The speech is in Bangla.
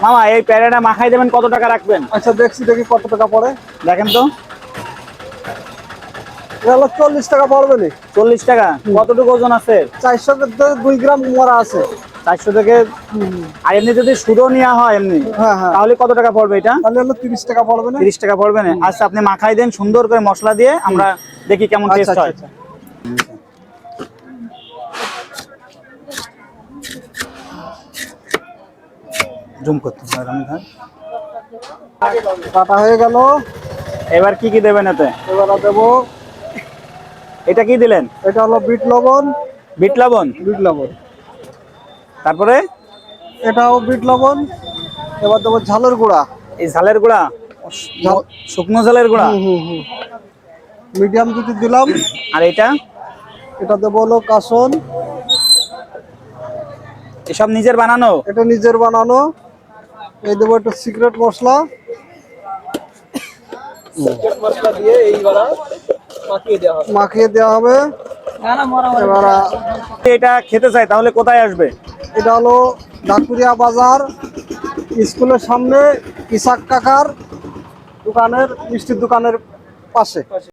মামা এই প্যারাটা মাখাই দেবেন, কত টাকা রাখবেন? আচ্ছা দেখি কত টাকা পড়ে। দেখেন তো। এটা হলো 40 টাকা পড়বে নি। 40 টাকা। কতটুকু ওজন আছে? 400 থেকে 2 গ্রাম মরা আছে। 400 থেকে। আর এমনি যদি সুদো নেওয়া হয় এমনি, হ্যাঁ হ্যাঁ, তাহলে কত টাকা পড়বে এটা? তাহলে হলো 30 টাকা পড়বে না। 30 টাকা পড়বে না। আচ্ছা আপনি মাখাই দেন সুন্দর করে মশলা দিয়ে, আমরা দেখি কেমন আচ্ছা টেস্ট আচ্ছা হয়। আচ্ছা। জুম করতে হয় আমি ভাই। কাটা হয়ে গেল। এবার কি কি দেবেন এতে? এবার দেবো, এটা কি দিলেন? এটা হলো বিট লবণ। বিট লবণ। বিট লবণ। তারপরে এটাও বিট লবণ। এবার দেবো ঝালের গুঁড়া। এই ঝালের গুঁড়া, শুকনো ঝালের গুঁড়া। মিডিয়াম দুটি দিলাম। আর এটা? এটা দেবো হলো কাসন। এসব নিজের বানানো? এটা নিজের বানানো। এই দেবো একটু সিক্রেট মশলা। মশলা দিয়ে এইবার মাখিয়ে দেওয়া হবে। এবার এটা খেতে চাই তাহলে কোথায় আসবে? এটা হলো ঢাকুরিয়া বাজার স্কুলের সামনে ইসাক কাকার দোকানের, মিষ্টির দোকানের পাশে।